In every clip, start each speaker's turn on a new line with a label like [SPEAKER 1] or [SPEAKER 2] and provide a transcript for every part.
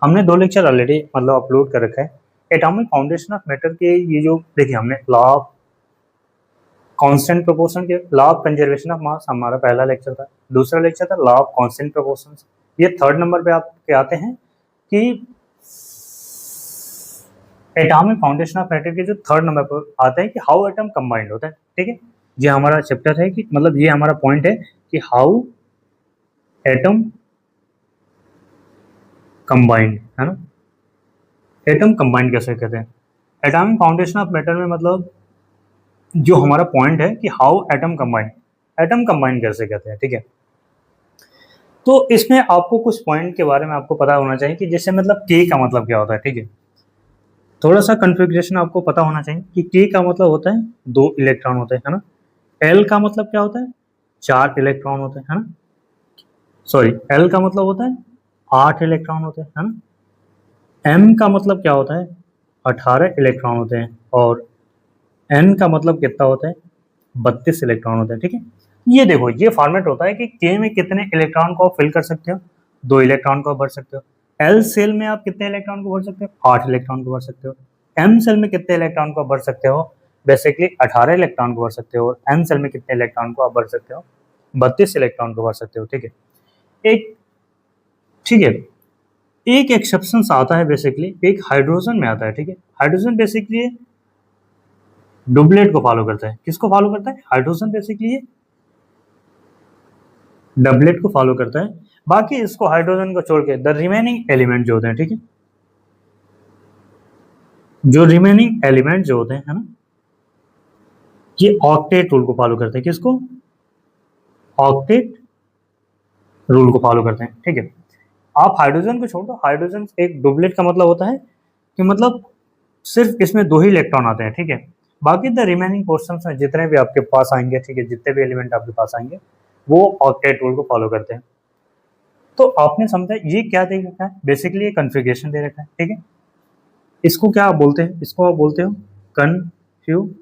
[SPEAKER 1] हमने 2 lecture already मतलब upload कर रखा है। एटॉमिक फाउंडेशन ऑफ मैटर के ये जो देखिए हमने लॉ ऑफ कांस्टेंट प्रोपोर्शन के law of conservation of mass हमारा पहला लेक्चर था। दूसरा लेक्चर था लॉ ऑफ कांस्टेंट प्रोपोर्शन। ये थर्ड नंबर पे आपके आते हैं कि एटॉमिक फाउंडेशन ऑफ मैटर के जो थर्ड नंबर पर आते हैं कि हाउ एटम कंबाइंड होता है। ठीक है, ये हमारा चैप्टर है कि मतलब ये हमारा पॉइंट है कि हाउ एटम कंबाइंड, है ना। एटम कंबाइंड कैसे कहते हैं एटॉमिक फाउंडेशन ऑफ मैटर में, मतलब जो हमारा पॉइंट है कि हाउ एटम कंबाइंड कैसे कहते हैं। ठीक है, तो इसमें आपको कुछ पॉइंट के बारे में आपको पता होना चाहिए कि जैसे मतलब के का मतलब क्या होता है। ठीक है, थोड़ा सा कन्फिग्रेशन आपको पता होना चाहिए कि के का मतलब होता है 2 इलेक्ट्रॉन होते हैं, है ना। एल का मतलब क्या होता है 4 इलेक्ट्रॉन होते हैं, है ना। सॉरी, एल का मतलब होता है 8 इलेक्ट्रॉन होते हैं, है ना। एम का मतलब क्या होता है 18 इलेक्ट्रॉन होते हैं और एन का मतलब कितना होता है 32 इलेक्ट्रॉन होते हैं। ठीक है, ये देखो ये फॉर्मेट होता है कि के में कितने इलेक्ट्रॉन को आप फिल कर सकते हो, 2 इलेक्ट्रॉन को भर सकते हो। एल सेल में आप कितने इलेक्ट्रॉन को भर सकते हो 8 इलेक्ट्रॉन को भर सकते हो। एम सेल में कितने इलेक्ट्रॉन को भर सकते हो बेसिकली 18 इलेक्ट्रॉन को भर सकते हो। और एन सेल में कितने इलेक्ट्रॉन को आप भर सकते हो 32 इलेक्ट्रॉन को भर सकते हो। ठीक है, एक ठीक है एक एक्सेप्शन आता है बेसिकली, एक हाइड्रोजन में आता है। ठीक है, हाइड्रोजन बेसिकली डुबलेट को फॉलो करता है। किसको फॉलो करता है हाइड्रोजन बेसिकली ये डबलेट को फॉलो करता है। बाकी इसको हाइड्रोजन को छोड़ के द रिमेनिंग एलिमेंट जो होते हैं, ठीक है, जो रिमेनिंग एलिमेंट जो होते हैं, है ना, ये ऑक्टेट रूल को फॉलो करते हैं। किसको ऑक्टेट रूल को फॉलो करते हैं। ठीक है, आप हाइड्रोजन को छोड़ दो, हाइड्रोजन एक डुबलेट का मतलब होता है कि मतलब सिर्फ इसमें 2 ही इलेक्ट्रॉन आते हैं। ठीक है, बाकी द रिमेनिंग पोर्शंस में जितने भी आपके पास आएंगे, ठीक है, जितने भी एलिमेंट आपके पास आएंगे वो ऑक्टेट रूल को फॉलो करते हैं। तो आपने समझा ये क्या दे रखा है बेसिकली, ये कन्फिग्रेशन दे रखा है। ठीक है, इसको क्या आप बोलते हैं, इसको आप बोलते हो कन्फ्यूगेशन,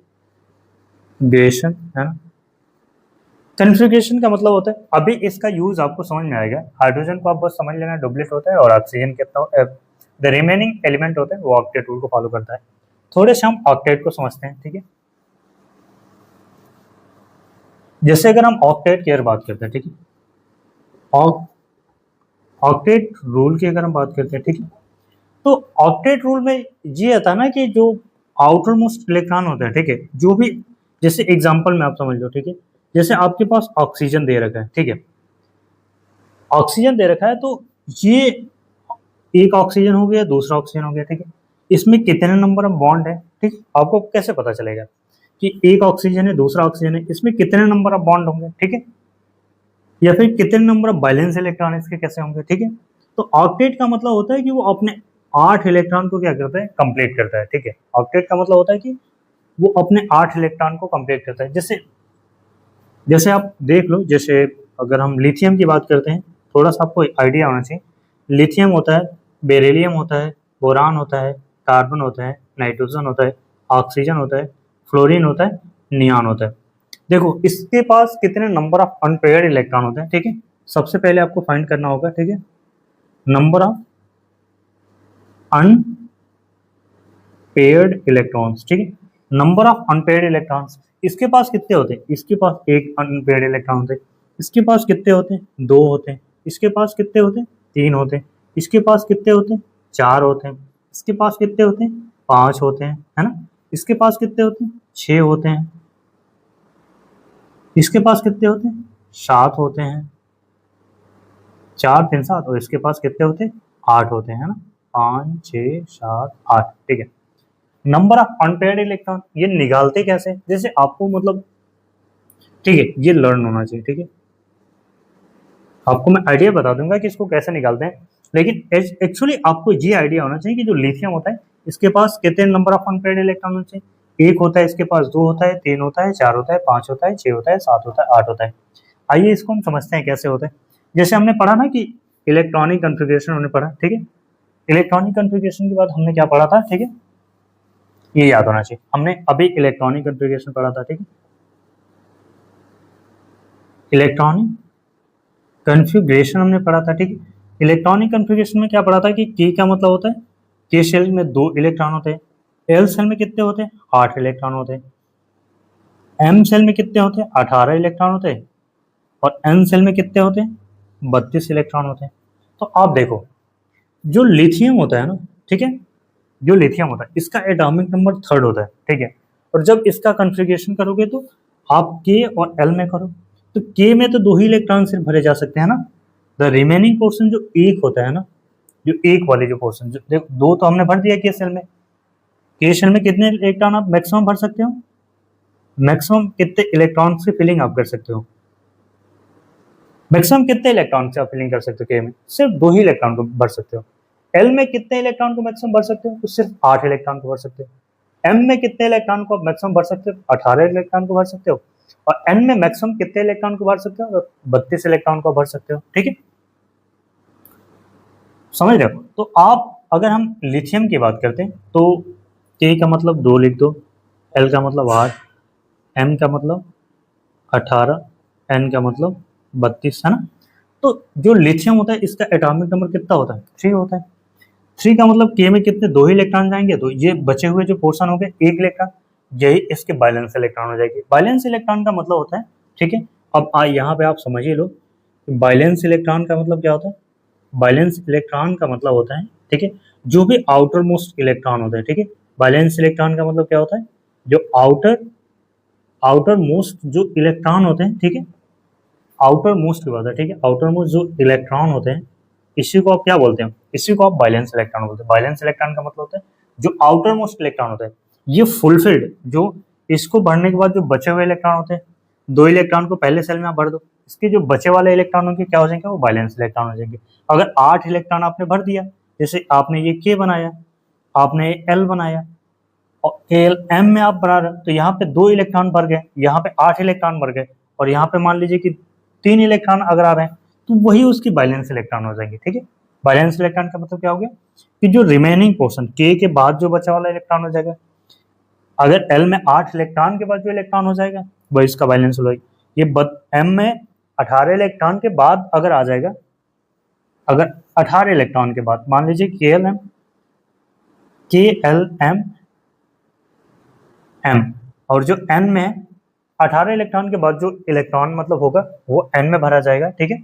[SPEAKER 1] है ना। कन्फिग्रेशन का मतलब होता है, अभी इसका यूज आपको समझ में आएगा। हाइड्रोजन को आप बस समझ लेना डुबलेट होता है और ऑक्सीजन कितना द रिमेनिंग एलिमेंट होता है वो ऑक्टेट रूल को फॉलो करता है। थोड़े से हम ऑक्टेट को समझते हैं। ठीक है, जैसे अगर हम ऑक्टेट की अगर बात करते हैं, ठीक है, ऑक्टेट रूल की अगर हम बात करते हैं, ठीक है, तो ऑक्टेट रूल में ये आता है ना कि जो आउटर मोस्ट इलेक्ट्रॉन होता है, ठीक है, जो भी जैसे एग्जांपल में आप समझ लो, ठीक है, जैसे आपके पास ऑक्सीजन दे रखा है, ठीक है, ऑक्सीजन दे रखा है, तो ये एक ऑक्सीजन हो गया, दूसरा ऑक्सीजन हो गया। ठीक है, इसमें कितने नंबर ऑफ बॉन्ड है, ठीक, आपको कैसे पता चलेगा कि एक ऑक्सीजन है दूसरा ऑक्सीजन है, इसमें कितने नंबर ऑफ बॉन्ड होंगे, ठीक है, या फिर कितने नंबर ऑफ बैलेंस इलेक्ट्रॉन इसके कैसे होंगे। ठीक है, तो ऑक्टेट का मतलब होता है कि वो अपने 8 इलेक्ट्रॉन को क्या करता है कंप्लीट करता है। ठीक है, ऑक्टेट का मतलब होता है कि वो अपने 8 इलेक्ट्रॉन को कंप्लीट करता है। जैसे जैसे आप देख लो, जैसे अगर हम लिथियम की बात करते हैं, थोड़ा सा आपको आइडिया होना चाहिए। लिथियम होता है, बेरिलियम होता है, बोरान होता है, कार्बन होता है, नाइट्रोजन होता है, ऑक्सीजन होता है, फ्लोरीन होता है, नियॉन होता है। देखो इसके पास कितने नंबर ऑफ अनपेयर्ड इलेक्ट्रॉन होते हैं। ठीक है, सबसे पहले आपको फाइंड करना होगा, ठीक है, नंबर ऑफ अनपेयर्ड इलेक्ट्रॉन्स। ठीक है, नंबर ऑफ अनपेयर्ड इलेक्ट्रॉन्स इसके पास कितने होते हैं, इसके पास एक अनपेयर्ड इलेक्ट्रॉन होते हैं। इसके पास कितने होते हैं 2 होते हैं। इसके पास कितने होते हैं 3 होते हैं। इसके पास कितने होते हैं 4 होते हैं। इसके पास कितने होते हैं 5 होते हैं, है ना। इसके पास कितने होते हैं 6 होते हैं। इसके पास कितने होते हैं 7 होते हैं, 4 3 7। और इसके पास कितने होते हैं 8 होते हैं, है ना, 5 6 7 8। ठीक है, नंबर ऑफ अनपेयर्ड इलेक्ट्रॉन ये निकालते कैसे, जैसे आपको मतलब, ठीक है, ये लर्न होना चाहिए। ठीक है, आपको मैं आइडिया बता दूंगा कि इसको कैसे निकालते हैं, लेकिन एक्चुअली आपको ये आइडिया होना चाहिए कि जो लिथियम होता है इसके पास कितने नंबर ऑफ अनपेयर्ड इलेक्ट्रॉन होते हैं। 1 होता है, इसके पास 2 होता है, 3 होता है, 4 होता है, 5 होता है, 6 होता है, 7 होता है, 8 होता है। आइए इसको हम समझते हैं कैसे होता है। जैसे हमने पढ़ा ना कि इलेक्ट्रॉनिक कन्फिग्रेशन हमने पढ़ा, ठीक है, इलेक्ट्रॉनिक कन्फिग्रेशन के बाद हमने क्या पढ़ा था, ठीक है, ये याद होना चाहिए। हमने अभी इलेक्ट्रॉनिक कन्फिग्रेशन पढ़ा था, ठीक है, इलेक्ट्रॉनिक कन्फिग्रेशन हमने पढ़ा था, ठीक है, इलेक्ट्रॉनिक कन्फिग्रेशन में क्या पढ़ा था कि के का मतलब होता है के शेल में 2 इलेक्ट्रॉन होते हैं, एल सेल में कितने होते हैं 8 इलेक्ट्रॉन होते हैं, एम सेल में कितने होते हैं 18 इलेक्ट्रॉन होते हैं, और एन सेल में कितने होते हैं 32 इलेक्ट्रॉन होते हैं। तो आप देखो जो लिथियम होता है ना, ठीक है, जो लिथियम होता है इसका एटॉमिक नंबर 3rd होता है, ठीक है, और जब इसका कन्फिग्रेशन करोगे तो आप के और एल में करो, तो के में तो 2 ही इलेक्ट्रॉन सिर्फ भरे जा सकते हैं ना, द रिमेनिंग पोर्शन जो एक होता है ना, जो एक वाले जो पोर्शन, जो देखो 2 तो हमने भर दिया के सेल में, के सेल में कितने इलेक्ट्रॉन आप मैक्सिमम भर सकते हो, मैक्सिमम कितने इलेक्ट्रॉन से फिलिंग आप कर सकते हो, मैक्सिमम कितने इलेक्ट्रॉन से आप फिलिंग कर सकते हो के में, सिर्फ 2 ही इलेक्ट्रॉन को भर सकते हो। एल में कितने इलेक्ट्रॉन को मैक्सिमम भर सकते हो, तो सिर्फ 8 इलेक्ट्रॉन को भर सकते हो। एम में कितने इलेक्ट्रॉन को मैक्सिमम भर सकते हो, 18 इलेक्ट्रॉन को भर सकते हो, और एन में मैक्सिमम कितने इलेक्ट्रॉन को भर सकते हो, 32 इलेक्ट्रॉन को भर सकते हो, ठीक है, समझ रहे हो। तो आप अगर हम लिथियम की बात करते हैं तो के का मतलब 2 लिख दो, एल का मतलब 8, एम का मतलब 18, एन का मतलब 32, है ना। तो जो लिथियम होता है इसका एटॉमिक नंबर कितना होता है 3 होता है। 3 का मतलब के में कितने 2 ही इलेक्ट्रॉन जाएंगे, तो ये बचे हुए जो पोर्शन हो गए 1 इलेक्ट्रॉन, यही इसके बैलेंस इलेक्ट्रॉन हो जाएगी। बैलेंस इलेक्ट्रॉन का मतलब होता है, ठीक है, अब यहाँ पे आप समझ ही लो बैलेंस इलेक्ट्रॉन का मतलब क्या होता है। बैलेंस इलेक्ट्रॉन का मतलब होता है, ठीक है, जो भी आउटर मोस्ट इलेक्ट्रॉन होता है, ठीक है, बैलेंस इलेक्ट्रॉन का मतलब क्या होता है, जो आउटर आउटर मोस्ट जो इलेक्ट्रॉन होते हैं, ठीक है, आउटर मोस्ट की बात है, ठीक है, आउटर मोस्ट जो इलेक्ट्रॉन होते हैं इसी को आप क्या बोलते हैं, इसी को आप बैलेंस इलेक्ट्रॉन बोलते हैं। बैलेंस इलेक्ट्रॉन का मतलब होता है जो आउटर मोस्ट इलेक्ट्रॉन होता है ये फुलफिल्ड, जो इसको भरने के बाद जो बचे हुए इलेक्ट्रॉन होते हैं 2 इलेक्ट्रॉन को पहले सेल में आप भर दो, इसके जो बचे वाले इलेक्ट्रॉन होंगे क्या हो जाएंगे, वो बैलेंस इलेक्ट्रॉन हो जाएंगे। अगर 8 इलेक्ट्रॉन आपने भर दिया, जैसे आपने ये के बनाया, आपने एल बनाया, और एल एम में आप बना रहे हो, तो यहाँ पे 2 इलेक्ट्रॉन भर गए, यहाँ पे 8 इलेक्ट्रॉन भर गए, और यहाँ पे मान लीजिए कि 3 इलेक्ट्रॉन अगर आ रहे हैं तो वही उसकी बैलेंस इलेक्ट्रॉन हो जाएंगे, ठीक है। बैलेंस इलेक्ट्रॉन का मतलब क्या हो गया कि जो रिमेनिंग पोर्शन के बाद जो बचा वाला इलेक्ट्रॉन हो जाएगा, अगर एल में 8 इलेक्ट्रॉन के बाद जो इलेक्ट्रॉन हो जाएगा वही इसका बैलेंस हो जाएगा। ये एम में 18 इलेक्ट्रॉन के बाद अगर आ जाएगा, अगर 18 इलेक्ट्रॉन के बाद मान लीजिए के एल एम एम, और जो एन में 18 इलेक्ट्रॉन के बाद जो इलेक्ट्रॉन मतलब होगा वो एन में भरा जाएगा, ठीक है।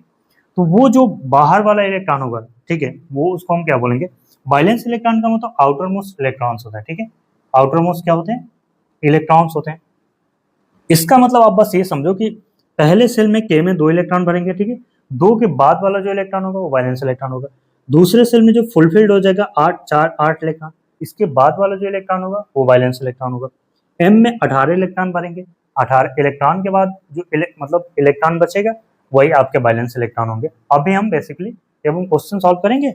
[SPEAKER 1] तो वो जो बाहर वाला इलेक्ट्रॉन होगा, ठीक है, वो उसको हम क्या बोलेंगे, बैलेंस इलेक्ट्रॉन का मतलब आउटर मोस्ट इलेक्ट्रॉन्स होता है, ठीक है। आउटर मोस्ट क्या होते हैं, इलेक्ट्रॉन्स होते हैं। इसका मतलब आप बस ये समझो कि पहले सेल में के में 2 इलेक्ट्रॉन भरेंगे, ठीक है, 2 के बाद वाला जो इलेक्ट्रॉन होगा वो बैलेंस इलेक्ट्रॉन होगा। दूसरे सेल में जो फुलफिल्ड हो जाएगा 8 इलेक्ट्रॉन, इसके बाद वाला जो इलेक्ट्रॉन होगा वो बैलेंस इलेक्ट्रॉन होगा। एम में 18 इलेक्ट्रॉन भरेंगे, 18 इलेक्ट्रॉन के बाद जो मतलब इलेक्ट्रॉन बचेगा वही आपके बैलेंस इलेक्ट्रॉन होंगे। अभी हम बेसिकली जब हम क्वेश्चन सॉल्व करेंगे,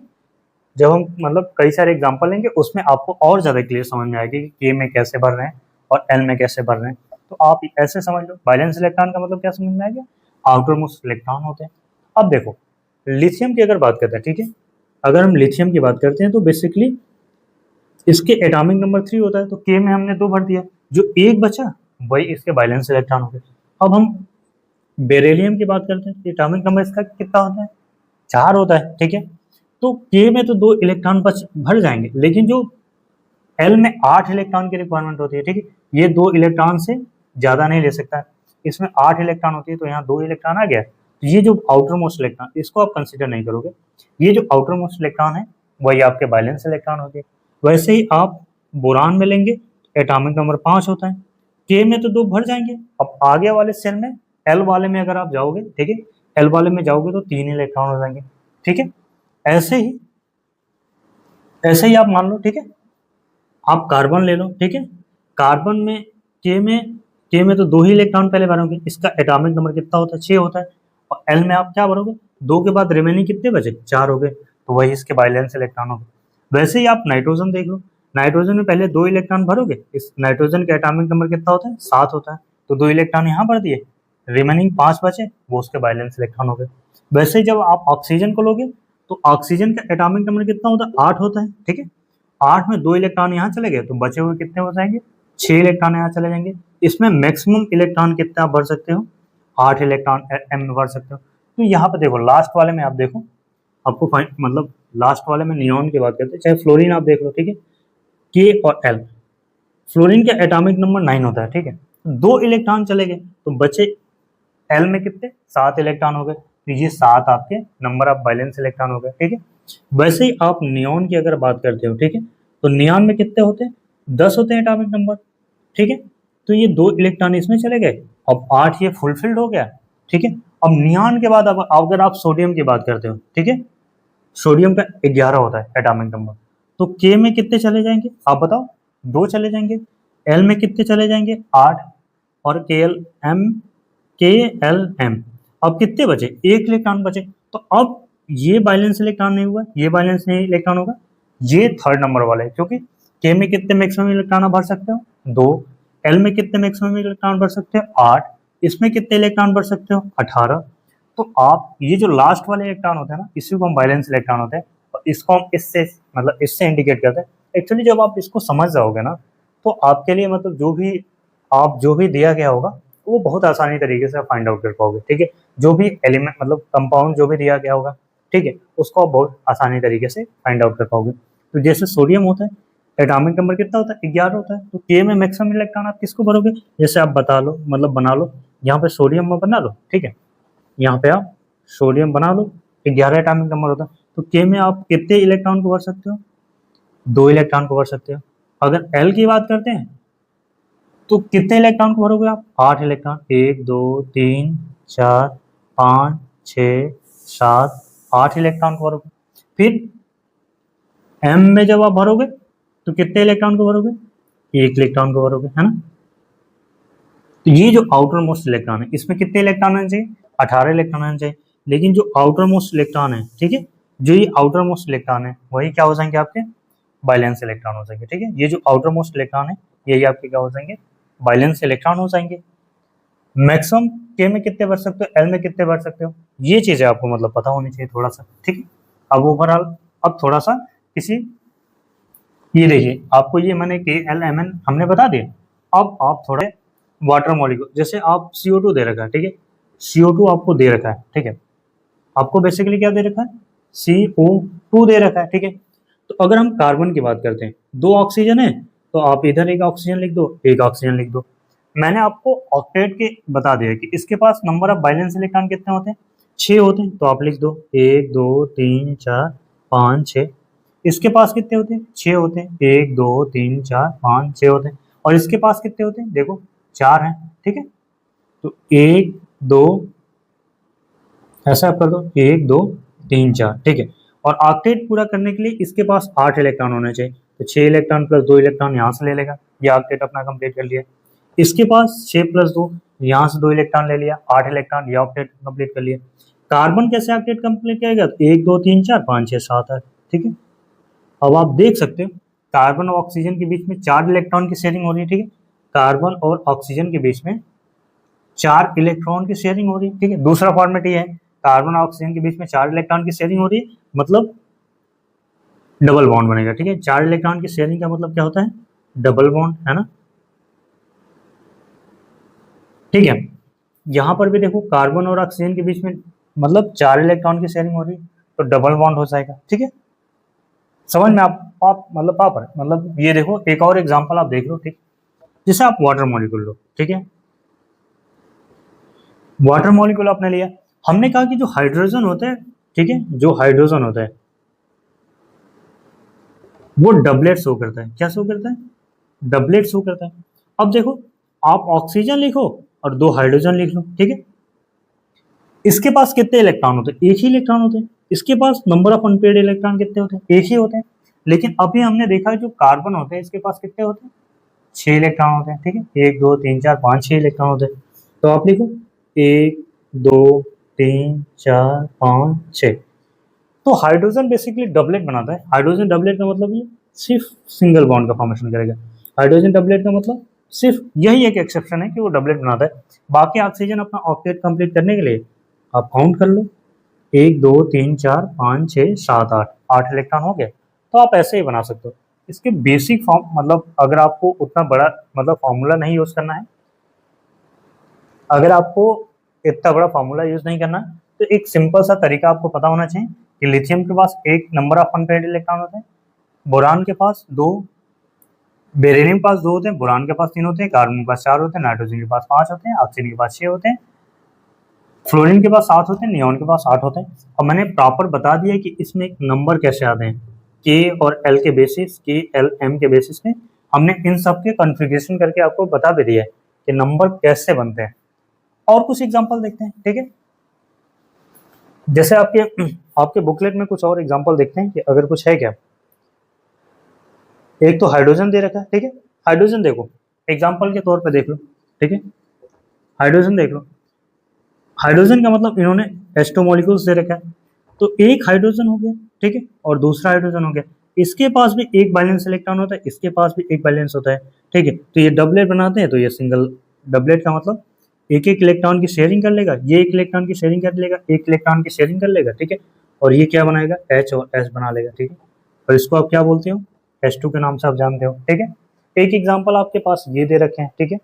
[SPEAKER 1] जब हम मतलब कई सारे एग्जांपल लेंगे उसमें आपको और ज्यादा क्लियर समझ में आएगी कि के में कैसे भर रहे हैं और एल में कैसे भर रहे हैं। तो आप ऐसे समझ लो बैलेंस इलेक्ट्रॉन का मतलब क्या समझ में आ गया, आउटर मोस्ट इलेक्ट्रॉन होते हैं। अब देखो लिथियम की अगर बात करते हैं, ठीक है, अगर हम लिथियम की बात करते हैं तो बेसिकली इसके एटॉमिक नंबर 3 होता है, तो के में हमने 2 भर दिया, जो एक बचा वही इसके बैलेंस इलेक्ट्रॉन हो गए। अब हम बेरिलियम की बात करते हैं, एटॉमिक नंबर इसका कितना होता है 4 होता है, ठीक है। तो के में तो 2 इलेक्ट्रॉन बच भर जाएंगे, लेकिन जो एल में 8 इलेक्ट्रॉन की रिक्वायरमेंट होती है, ठीक है, ये 2 इलेक्ट्रॉन से ज्यादा नहीं ले सकता है, इसमें 8 इलेक्ट्रॉन होती है तो यहाँ 2 इलेक्ट्रॉन आ गया, तो ये जो आउटर मोस्ट इलेक्ट्रॉन इसको आप कंसिडर नहीं करोगे, ये जो आउटर मोस्ट इलेक्ट्रॉन है वही आपके बैलेंस इलेक्ट्रॉन होते हैं। वैसे ही आप बोरान में लेंगे, एटॉमिक नंबर 5 होता है, के में तो 2 भर जाएंगे, अब आगे वाले सेल में एल वाले में अगर आप जाओगे, ठीक है, एल वाले में जाओगे तो 3 इलेक्ट्रॉन हो जाएंगे, ठीक है। ऐसे ही आप मान लो, ठीक है, आप कार्बन ले लो, ठीक है, कार्बन में के में तो 2 ही इलेक्ट्रॉन पहले भरोगे, इसका एटॉमिक नंबर कितना होता है 6 होता है, और एल में आप क्या भरोगे 2 के बाद रिमेनिंग कितने बचे 4 हो गए, तो वही इसके बैलेंस इलेक्ट्रॉन हो गए। वैसे ही आप नाइट्रोजन देख लो, नाइट्रोजन में पहले 2 इलेक्ट्रॉन भरोगे, इस नाइट्रोजन का एटॉमिक नंबर कितना होता है 7 होता है, तो 2 इलेक्ट्रॉन यहाँ भर दिए, रिमेनिंग 5 बचे वो उसके बैलेंस इलेक्ट्रॉन हो गए। वैसे ही जब आप ऑक्सीजन को लोगे तो ऑक्सीजन का एटॉमिक नंबर कितना होता है 8 होता है, ठीक है, 8 में 2 इलेक्ट्रॉन यहाँ चले गए तो बचे हुए कितने हो जाएंगे 6 इलेक्ट्रॉन यहाँ चले जाएंगे। इसमें मैक्सिमम इलेक्ट्रॉन कितने आप भर सकते हो 8 इलेक्ट्रॉन एम में भर सकते हो। तो यहाँ पे देखो लास्ट वाले में आप देखो आपको मतलब लास्ट वाले में नियॉन की बात करते हैं, चाहे फ्लोरीन आप देख लो, ठीक है, के और एल। फ्लोरीन का एटॉमिक नंबर 9 होता है, ठीक है, 2 इलेक्ट्रॉन चले गए तो बचे एल में कितने, 7 इलेक्ट्रॉन हो गए, तो ये 7 आपके नंबर ऑफ वैलेंस इलेक्ट्रॉन हो गए, ठीक है। वैसे ही आप नियॉन की अगर बात करते हो, ठीक है, तो नियॉन में कितने होते हैं, 10 होते हैं एटॉमिक नंबर, ठीक है। तो ये 2 इलेक्ट्रॉन इसमें चले गए, अब 8 ये फुलफिल्ड हो गया, ठीक है। अब नियॉन के बाद अब अगर आप सोडियम की बात करते हो, ठीक है, सोडियम का 11 होता है एटॉमिक नंबर, तो के में कितने चले जाएंगे आप बताओ, 2 चले जाएंगे। एल में कितने चले जाएंगे, 8, और के एल एम, अब कितने बचे, 1 इलेक्ट्रॉन बचे। तो अब ये बैलेंस इलेक्ट्रॉन नहीं हुआ, ये बैलेंस नहीं इलेक्ट्रॉन होगा, ये थर्ड नंबर वाला है, क्योंकि के में कितने मैक्सिमम इलेक्ट्रॉन भर सकते हो, 2। एल में कितने मैक्सिमम इलेक्ट्रॉन भर सकते हो, 8। इसमें कितने इलेक्ट्रॉन भर सकते हो, 18। तो आप ये जो लास्ट वाले इलेक्ट्रॉन होते हैं ना, इसी को हम बैलेंस इलेक्ट्रॉन होते हैं, और इसको हम इससे मतलब इससे इंडिकेट करते हैं। एक्चुअली जब आप इसको समझ जाओगे ना, तो आपके लिए मतलब जो भी दिया गया होगा वो बहुत आसानी तरीके से आप फाइंड आउट कर पाओगे, ठीक है। जो भी एलिमेंट मतलब कंपाउंड जो भी दिया गया होगा, ठीक है, उसको आप बहुत आसानी तरीके से फाइंड आउट कर पाओगे। तो जैसे सोडियम होता है, एटॉमिक नंबर कितना होता है, 11 होता है, तो के में मैक्सिमम इलेक्ट्रॉन आप किसको भरोगे, जैसे आप बता लो मतलब बना लो, यहाँ पे सोडियम में बना लो, ठीक है, यहाँ पे आप सोडियम बना लो, 11 एटॉमिक नंबर होता है, तो के में आप कितने इलेक्ट्रॉन को भर सकते हो, 2 इलेक्ट्रॉन को भर सकते हो। अगर एल की बात करते हैं तो कितने इलेक्ट्रॉन को भरोगे आप, 8 इलेक्ट्रॉन, 1 2 3 4 5 6 7 8 इलेक्ट्रॉन को भरोगे। फिर एम में जब आप भरोगे तो कितने इलेक्ट्रॉन को भरोगे, 1 इलेक्ट्रॉन को भरोगे, है ना। तो ये जो आउटर मोस्ट इलेक्ट्रॉन है, इसमें कितने इलेक्ट्रॉन आने चाहिए, 18 इलेक्ट्रॉन आने चाहिए। लेकिन जो आउटर मोस्ट इलेक्ट्रॉन है, ठीक है, जो ये आउटर मोस्ट इलेक्ट्रॉन है वही क्या हो जाएंगे आपके, बैलेंस इलेक्ट्रॉन हो जाएंगे, ठीक है। ये जो आउटर मोस्ट इलेक्ट्रॉन है यही आपके क्या हो जाएंगे, बैलेंस इलेक्ट्रॉन हो जाएंगे। मैक्सिमम के में कितने भर सकते हो, एल में कितने भर सकते हो, ये चीजें आपको मतलब पता होनी चाहिए थोड़ा सा, ठीक है। अब ओवरऑल अब थोड़ा सा किसी, ये देखिए आपको ये मैंने के एल एम एन हमने बता दिया। अब आप थोड़े वाटर मॉलिक्यूल, जैसे आप CO2 दे रखा है, ठीक है, CO2 आपको दे रखा है, ठीक है, आपको बेसिकली क्या दे रखा है, CO2 दे रखा है, ठीक है। तो अगर हम कार्बन की बात करते हैं, 2 ऑक्सीजन है, तो आप इधर एक ऑक्सीजन लिख दो, एक ऑक्सीजन लिख दो। मैंने आपको ऑक्टेट के बता दिया कि इसके पास नंबर ऑफ वैलेंस इलेक्ट्रॉन कितने होते हैं, 6 होते हैं, तो आप लिख दो 1 2 3 4 5 6। इसके पास कितने होते हैं, 6 होते हैं, 1 2 3 4 5 6 होते हैं। और इसके पास कितने होते हैं, देखो 4 हैं, ठीक है। तो 1 2, ऐसा आप कर दो 1 2 3 4, ठीक है। और ऑक्टेट पूरा करने के लिए इसके पास 8 इलेक्ट्रॉन होने चाहिए, तो 6 इलेक्ट्रॉन प्लस 2 इलेक्ट्रॉन यहाँ से ले लेगा, ये ऑक्टेट अपना कंप्लीट कर लिया। इसके पास 6 प्लस 2, यहाँ से 2 इलेक्ट्रॉन ले लिया, 8 इलेक्ट्रॉन, ये ऑक्टेट कंप्लीट कर लिया। कार्बन कैसे ऑक्टेट कंप्लीट करेगा, 1 2 3 4 5 6 7 8, ठीक है। अब आप देख सकते हो कार्बन और ऑक्सीजन के बीच में 4 इलेक्ट्रॉन की शेयरिंग हो रही है, ठीक है। कार्बन और ऑक्सीजन के बीच में 4 इलेक्ट्रॉन की शेयरिंग हो रही है, ठीक है। दूसरा फॉर्मेट ये है, कार्बन और ऑक्सीजन के बीच में 4 इलेक्ट्रॉन की शेयरिंग हो रही है, मतलब डबल बॉन्ड बनेगा, ठीक है। 4 इलेक्ट्रॉन की शेयरिंग का मतलब क्या होता है, डबल बॉन्ड, है ना, ठीक है। यहाँ पर भी देखो कार्बन और ऑक्सीजन के बीच में मतलब 4 इलेक्ट्रॉन की शेयरिंग हो रही है, तो डबल बॉन्ड हो जाएगा, ठीक है। समझ में आप मतलब पापर मतलब ये देखो एक और एग्जांपल आप देख लो, ठीक। जैसे आप वाटर मॉलिक्यूल लो, ठीक है, वाटर मॉलिक्यूल आपने लिया, हमने कहा कि जो हाइड्रोजन होता है, ठीक है, जो हाइड्रोजन होता है वो डबलेट शो करता है, क्या शो करता है, डबलेट शो करता है। अब देखो आप ऑक्सीजन लिखो और 2 हाइड्रोजन लिख लो, ठीक है, इसके पास कितने इलेक्ट्रॉन होते हैं, एक ही इलेक्ट्रॉन होते हैं। इसके पास नंबर ऑफ अनपेयर्ड इलेक्ट्रॉन कितने होते हैं, एक ही होते हैं। लेकिन अभी हमने देखा जो कार्बन होते हैं इसके पास कितने होते हैं, 6 इलेक्ट्रॉन होते हैं, ठीक है, 1 2 3 4 5 6 इलेक्ट्रॉन होते हैं। तो आप लिखो 1 2 3 4 5 6। तो हाइड्रोजन बेसिकली डबलेट बनाता है। हाइड्रोजन डबलेट का मतलब ये सिर्फ सिंगल बॉन्ड का फॉर्मेशन करेगा। हाइड्रोजन डबलेट का मतलब सिर्फ यही एक एक्सेप्शन है कि वो डबलेट बनाता है। बाकी ऑक्सीजन अपना ऑक्टेट कंप्लीट करने के लिए आप काउंट कर लो 1 2 3 4 5 6 7 8, 8 इलेक्ट्रॉन हो गए। तो आप ऐसे ही बना सकते हो। इसके बेसिक फॉर्म मतलब अगर आपको उतना बड़ा मतलब फॉर्मूला नहीं यूज करना है, अगर आपको इतना बड़ा फॉर्मूला यूज नहीं करना, तो एक सिंपल सा तरीका आपको पता होना चाहिए कि लिथियम के पास एक नंबर ऑफ अनपेयर्ड इलेक्ट्रॉन होते हैं, बोरान के पास 2, बेरिलियम के पास 2 होते हैं, बोरान के पास 3 होते हैं, कार्बन के पास 4 होते हैं, नाइट्रोजन के पास 5 होते हैं, ऑक्सीजन के पास 6 होते हैं, फ्लोरीन के पास 7 होते हैं, नियॉन के पास 8 होते हैं। अब मैंने प्रॉपर बता दिया कि इसमें एक नंबर कैसे आते हैं, के और एल के बेसिस, के एल एम के बेसिस पे हमने इन सब के कॉन्फ़िगरेशन करके आपको बता भी दिया है कि नंबर कैसे बनते हैं। और कुछ एग्जांपल देखते हैं, ठीक है। जैसे आपके बुकलेट में कुछ और एग्जांपल देखते हैं कि अगर कुछ है क्या। एक तो हाइड्रोजन दे रखा है, ठीक है। हाइड्रोजन देखो, एग्जांपल के तौर पे देख लो, ठीक है। हाइड्रोजन देख लो, हाइड्रोजन का मतलब इन्होंने H2 मॉलिक्यूल्स दे रखा है, तो एक हाइड्रोजन हो गया, ठीक है, और दूसरा हाइड्रोजन हो गया। इसके पास भी एक बैलेंस इलेक्ट्रॉन होता है, इसके पास भी एक बैलेंस होता है, ठीक है। तो ये डबलेट बनाते हैं, तो ये सिंगल डबलेट का मतलब एक एक इलेक्ट्रॉन की शेयरिंग कर लेगा, ये एक इलेक्ट्रॉन की शेयरिंग कर लेगा, एक इलेक्ट्रॉन की शेयरिंग कर लेगा, ठीक है। और ये क्या बनाएगा, H और S बना लेगा, ठीक है। और इसको आप क्या बोलते हो, H2 के नाम से आप जानते हो, ठीक है। एक एग्जाम्पल आपके पास ये दे रखे हैं, ठीक है।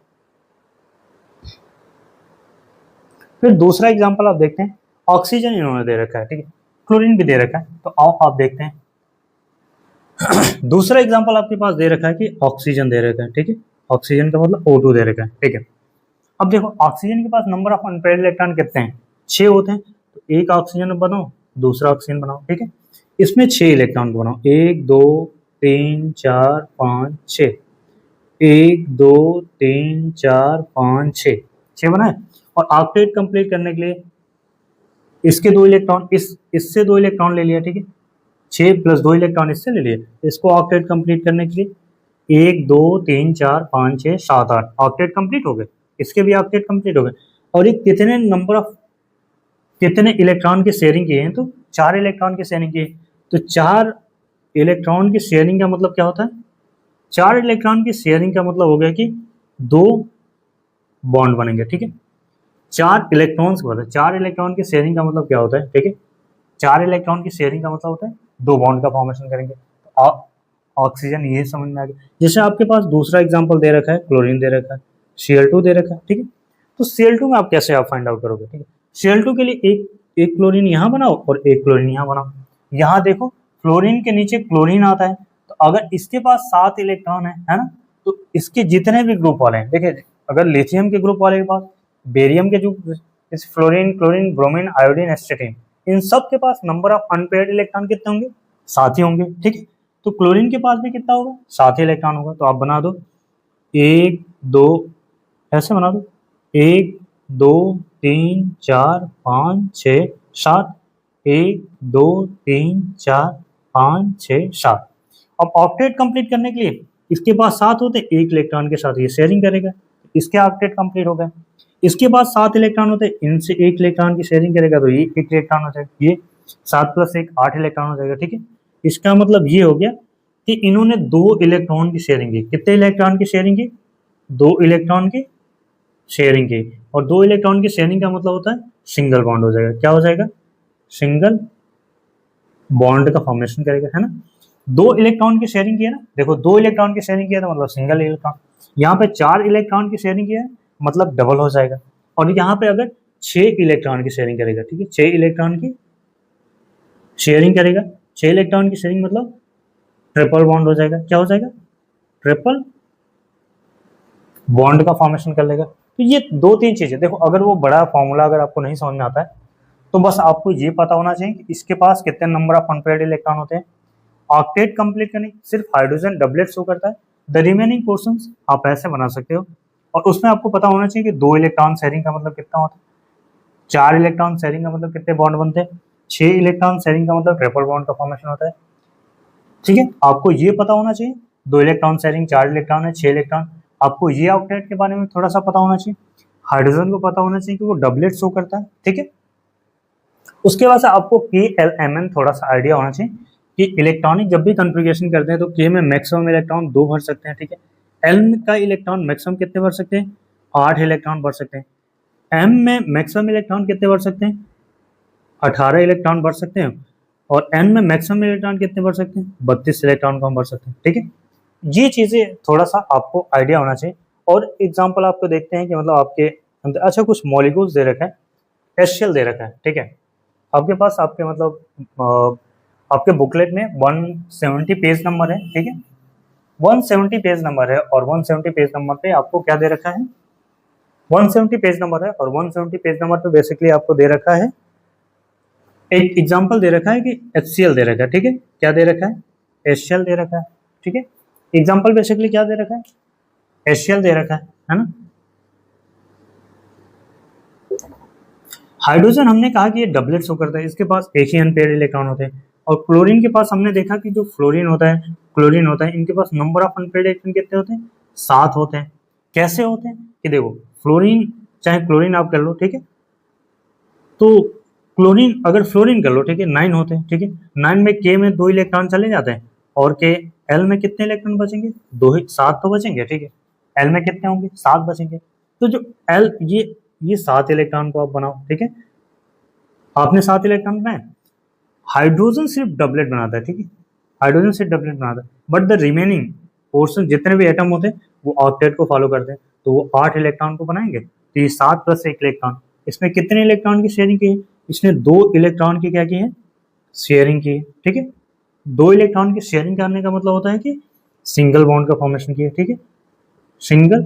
[SPEAKER 1] फिर दूसरा एग्जाम्पल आप देखते हैं, ऑक्सीजन इन्होंने दे रखा है, ठीक है, क्लोरीन भी दे रखा है। तो आओ आप देखते हैं दूसरा एग्जाम्पल आपके पास दे रखा है कि ऑक्सीजन दे रखा है, ठीक है। ऑक्सीजन का मतलब O2 दे रखा है, ठीक है। अब देखो ऑक्सीजन के पास नंबर ऑफ अनपेयर्ड इलेक्ट्रॉन कितने हैं, 6 होते हैं। तो एक ऑक्सीजन बनाओ, दूसरा ऑक्सीजन बनाओ, ठीक है। इसमें 6 इलेक्ट्रॉन बनाओ, 1 2 3 4 5 6, 1 2 3 4 5 6 बनाए। और ऑक्टेट कंप्लीट करने के लिए इसके 2 इलेक्ट्रॉन, इससे 2 इलेक्ट्रॉन ले लिया, ठीक है। 6 + 2 इलेक्ट्रॉन इससे ले लिए। इसको ऑक्टेट कंप्लीट करने के लिए 1 2 3 4 5 6 7 8 ऑक्टेट कंप्लीट हो गए, इसके भी ऑक्टेट कंप्लीट हो गए। और ये कितने इलेक्ट्रॉन की शेयरिंग किए हैं, तो 4 इलेक्ट्रॉन की शेयरिंग किए। तो 4 इलेक्ट्रॉन की शेयरिंग का मतलब क्या होता है, 4 इलेक्ट्रॉन की शेयरिंग का मतलब हो गया कि 2 बॉन्ड बनेंगे, ठीक है। 4 इलेक्ट्रॉन्स को, 4 इलेक्ट्रॉन की शेयरिंग का मतलब क्या होता है, ठीक है। 4 इलेक्ट्रॉन की शेयरिंग का मतलब होता है 2 बॉन्ड का फॉर्मेशन करेंगे। ऑक्सीजन ये समझ में आ गया। जैसे आपके पास दूसरा एग्जांपल दे रखा है, क्लोरीन दे रखा है, Cl2 दे रखा है, ठीक है। तो Cl2 में आप कैसे आप फाइंड आउट करोगे, ठीक है। Cl2 के लिए एक क्लोरीन यहाँ बनाओ और एक क्लोरीन यहाँ बनाओ। यहाँ देखो फ्लोरीन के नीचे क्लोरीन आता है, तो अगर इसके पास 7 इलेक्ट्रॉन है ना, तो इसके जितने भी ग्रुप वाले हैं, देखिए अगर लिथियम के ग्रुप वाले के पास, बेरियम के जो इस fluorine, chlorine, bromine, iodine, astatine, इन सब के पास नंबर ऑफ अनपेयर्ड इलेक्ट्रॉन कितने होंगे, 7 ही होंगे, ठीक है। तो क्लोरीन के पास भी कितना होगा, 7 ही इलेक्ट्रॉन होगा। तो आप बना दो 1 2, ऐसे बना दो 1 2 3 4 5 6 7, 1 2 3 4 5 6 7। अब ऑक्टेट कंप्लीट करने के लिए इसके पास 7 होते, एक इलेक्ट्रॉन के साथ ये शेयरिंग करेगा, इसके ऑक्टेट कंप्लीट हो गए। इसके पास 7 इलेक्ट्रॉन होते, इनसे एक इलेक्ट्रॉन की शेयरिंग करेगा, तो ये एक इलेक्ट्रॉन हो जाएगा, ये 7 + 1 8 इलेक्ट्रॉन हो जाएगा, ठीक है। इसका मतलब ये हो गया कि इन्होंने 2 इलेक्ट्रॉन की शेयरिंग की। कितने इलेक्ट्रॉन की शेयरिंग की, 2 इलेक्ट्रॉन की शेयरिंग की। और 2 इलेक्ट्रॉन की शेयरिंग का मतलब होता है सिंगल बॉन्ड हो जाएगा। क्या हो जाएगा, सिंगल बॉन्ड का फॉर्मेशन करेगा, है ना। 2 इलेक्ट्रॉन की शेयरिंग की है ना, देखो 2 इलेक्ट्रॉन की शेयरिंग किया तो मतलब सिंगल इलेक्ट्रॉन। यहाँ पे 4 इलेक्ट्रॉन की शेयरिंग किया है, मतलब डबल हो जाएगा। और यहाँ पे अगर 6 इलेक्ट्रॉन की शेयरिंग करेगा, ठीक है, 6 इलेक्ट्रॉन की शेयरिंग करेगा, 6 इलेक्ट्रॉन की शेयरिंग मतलब ट्रिपल बॉन्ड हो जाएगा। क्या हो जाएगा, ट्रिपल बॉन्ड का फॉर्मेशन कर लेगा। तो ये 2-3 चीजें देखो, अगर वो बड़ा फॉर्मूला अगर आपको नहीं समझ में आता है, तो बस आपको ये पता होना चाहिए कि इसके पास कितने नंबर ऑफ अनपेयर्ड इलेक्ट्रॉन होते हैं। ऑक्टेट कंप्लीट करने सिर्फ हाइड्रोजन डबलेट शो करता है, द रिमेनिंग पोर्शंस आप ऐसे बना सकते हो। और उसमें आपको पता होना चाहिए कि 2 इलेक्ट्रॉन शेयरिंग का मतलब कितना होता है, 4 इलेक्ट्रॉन शेयरिंग का मतलब कितने बॉन्ड बनते हैं, 6 इलेक्ट्रॉन शेयरिंग का मतलब ट्रिपल बॉन्ड का फॉर्मेशन होता है, ठीक है। आपको ये पता होना चाहिए 2 इलेक्ट्रॉन शेयरिंग, 4 इलेक्ट्रॉन है, 6 इलेक्ट्रॉन। आपको ये ऑक्टेट के बारे में थोड़ा सा पता होना चाहिए। हाइड्रोजन को पता होना चाहिए कि वो डबलेट शो करता है, ठीक है। उसके बाद से आपको KLMN थोड़ा सा आइडिया होना चाहिए कि इलेक्ट्रॉनिक जब भी कॉन्फ़िगरेशन करते हैं तो K में मैक्सिमम इलेक्ट्रॉन 2 भर सकते हैं, ठीक है। L का इलेक्ट्रॉन मैक्सिमम कितने भर सकते हैं, 8 इलेक्ट्रॉन भर सकते हैं। M में मैक्सिमम इलेक्ट्रॉन कितने भर सकते हैं, 18 इलेक्ट्रॉन भर सकते हैं। और N में मैक्सिमम इलेक्ट्रॉन कितने भर सकते हैं, 32 इलेक्ट्रॉन को हम भर सकते हैं, ठीक है। ये चीज़ें थोड़ा सा आपको आइडिया होना चाहिए। और एग्जाम्पल आपको देखते हैं कि मतलब आपके अंदर अच्छा कुछ मॉलिक्यूल्स दे रखा है, HCl दे रखा है, ठीक है। आपके पास आपके मतलब आपके बुकलेट में 170 पेज नंबर है, ठीक है, 170 पेज नंबर है और 170 पेज नंबर पे आपको क्या दे रखा है, 170 पेज नंबर है और 170 पेज नंबर पे बेसिकली आपको दे रखा है, एक एग्जांपल दे रखा है कि HCl दे रखा है, ठीक है, क्या दे रखा है, HCl दे रखा है, ठीक है, एग्जांपल बेसिकली क्या दे रखा है, HCl दे रखा है ना। हाइड्रोजन हमने कहा कि ये डबलेट शो करता है, इसके पास एक ही अनपेयर्ड इलेक्ट्रॉन होते हैं, और क्लोरीन के पास हमने देखा कि जो फ्लोरीन होता है, क्लोरीन होता है, इनके पास नंबर ऑफ अनपेयर्ड इलेक्ट्रॉन कितने होते हैं, 7 होते हैं। कैसे होते हैं कि देखो, फ्लोरीन चाहे क्लोरीन आप कर लो, ठीक है, तो क्लोरीन अगर फ्लोरीन कर लो, ठीक है, 9 होते हैं, ठीक है, 9 में के में 2 इलेक्ट्रॉन चले जाते हैं, और के एल में कितने इलेक्ट्रॉन बचेंगे, 2 ही, 7 तो बचेंगे, ठीक है, एल में कितने होंगे, 7 बचेंगे। तो जो एल ये 7 इलेक्ट्रॉन को आप बनाओ, ठीक है, आपने 7 इलेक्ट्रॉन बनाए। हाइड्रोजन सिर्फ डबलेट बनाता है, ठीक है, हाइड्रोजन सिर्फ डबलेट बनाता है, बट द रिमेनिंग पोर्शन जितने भी एटम होते हैं वो ऑक्टेट को फॉलो करते हैं, तो वो 8 इलेक्ट्रॉन को बनाएंगे। तो ये 7 + 1 इलेक्ट्रॉन, इसमें कितने इलेक्ट्रॉन की शेयरिंग की है, इसने 2 इलेक्ट्रॉन की क्या की है, शेयरिंग की है, ठीक है। 2 इलेक्ट्रॉन की शेयरिंग करने का मतलब होता है कि सिंगल बॉन्ड का फॉर्मेशन किया, ठीक है, सिंगल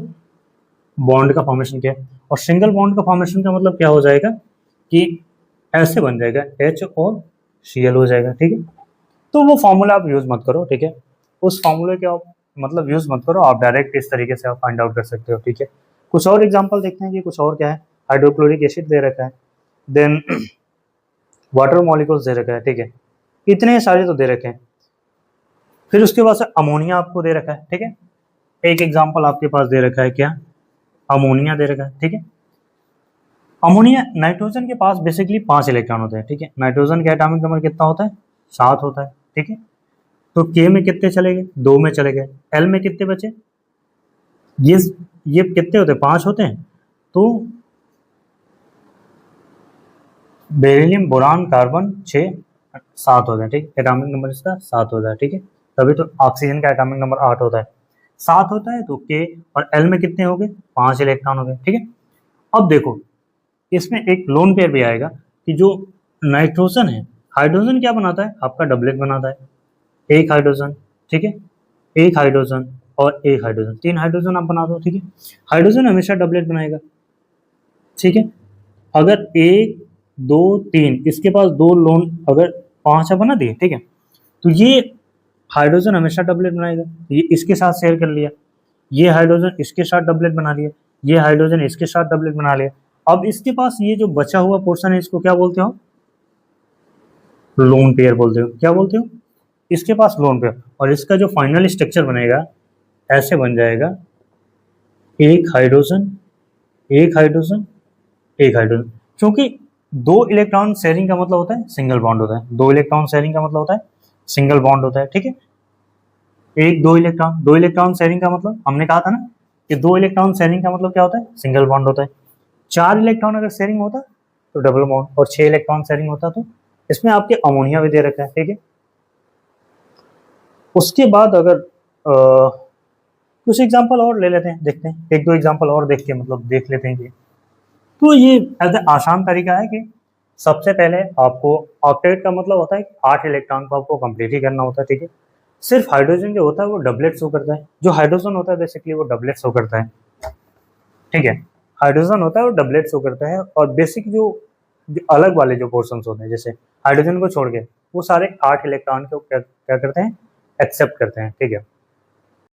[SPEAKER 1] बॉन्ड का फॉर्मेशन किया, और सिंगल बॉन्ड का फॉर्मेशन का मतलब क्या हो जाएगा कि ऐसे बन जाएगा, H और Cl हो जाएगा, ठीक है। तो वो फॉर्मूला आप यूज मत करो, ठीक है, उस फॉर्मूले के आप मतलब यूज मत करो, आप डायरेक्ट इस तरीके से आप फाइंड आउट कर सकते हो, ठीक है। कुछ और एग्जांपल देखते हैं कि कुछ और क्या है। हाइड्रोक्लोरिक एसिड दे रखा है, देन वाटर मॉलिक्यूल्स दे रखा है, ठीक है, इतने सारे तो दे रखे हैं। फिर उसके बाद से अमोनिया आपको दे रखा है, ठीक है, एक एग्जाम्पल आपके पास दे रखा है, क्या, अमोनिया दे रखा है, ठीक है। अमोनिया, नाइट्रोजन के पास बेसिकली 5 इलेक्ट्रॉन होते हैं, ठीक है, नाइट्रोजन का एटॉमिक नंबर कितना होता है, 7 होता है, ठीक है। तो के में कितने चले गए, 2 में चले गए, एल में कितने बचे, ये ये कितने होते हैं, 5 होते हैं। तो बेरिलियम बोरान कार्बन 6 7 होते हैं, ठीक, एटॉमिक नंबर इसका 7 होता है, ठीक है। तभी तो ऑक्सीजन का एटॉमिक नंबर 8 होता है, 7 होता है, तो के और एल में कितने हो गए, 5 इलेक्ट्रॉन हो गए, ठीक है। अब देखो, इसमें एक लोन पेयर भी आएगा कि जो नाइट्रोजन है, हाइड्रोजन क्या बनाता है, आपका डबलेट बनाता है, एक हाइड्रोजन, ठीक है, एक हाइड्रोजन और एक हाइड्रोजन, 3 हाइड्रोजन आप बना दो, ठीक है। हाइड्रोजन हमेशा डबलेट बनाएगा, ठीक है। अगर 1 2 3 इसके पास 2 लोन, अगर 5 बना दिए, ठीक है, तो ये हाइड्रोजन हमेशा डबलेट बनाएगा, ये इसके साथ शेयर कर लिया, ये हाइड्रोजन इसके साथ डबलेट बना लिया, ये हाइड्रोजन इसके साथ डबलेट बना लिया। अब इसके पास ये जो बचा हुआ पोर्शन है, इसको क्या बोलते हो, लोन पेयर बोलते हो, क्या बोलते हो, इसके पास लोन पेयर, और इसका जो फाइनल स्ट्रक्चर बनेगा ऐसे बन जाएगा, एक हाइड्रोजन, एक हाइड्रोजन, एक हाइड्रोजन, क्योंकि 2 इलेक्ट्रॉन शेयरिंग का मतलब होता है सिंगल बॉन्ड होता है, 2 इलेक्ट्रॉन शेयरिंग का मतलब होता है सिंगल बॉन्ड होता है, ठीक है। एक 2 इलेक्ट्रॉन शेयरिंग का मतलब हमने कहा था ना कि 2 इलेक्ट्रॉन शेयरिंग का मतलब क्या होता है, सिंगल बॉन्ड होता है। 4 इलेक्ट्रॉन अगर शेयरिंग होता तो डबल बॉन्ड, और 6 इलेक्ट्रॉन शेयरिंग होता तो इसमें आपके अमोनिया भी दे रखा है, ठीक है। उसके बाद अगर कुछ एग्जांपल और ले लेते हैं, देखते हैं, 1-2 एग्जांपल और देख के मतलब देख लेते हैं कि, तो ये ऐसे आसान तरीका है कि सबसे पहले आपको ऑक्टेट का मतलब होता है 8 इलेक्ट्रॉन को आपको कंप्लीट ही करना होता है, ठीक है। सिर्फ हाइड्रोजन जो होता है वो डबलेट शो करता है, जो हाइड्रोजन होता है बेसिकली वो डबलेट शो करता है, ठीक है, हाइड्रोजन होता है वो डबलेट शो करता है, और बेसिक जो अलग वाले जो पोर्शन होते हैं, जैसे हाइड्रोजन को छोड़ के वो सारे 8 इलेक्ट्रॉन को क्या क्या करते हैं, एक्सेप्ट करते हैं, ठीक है।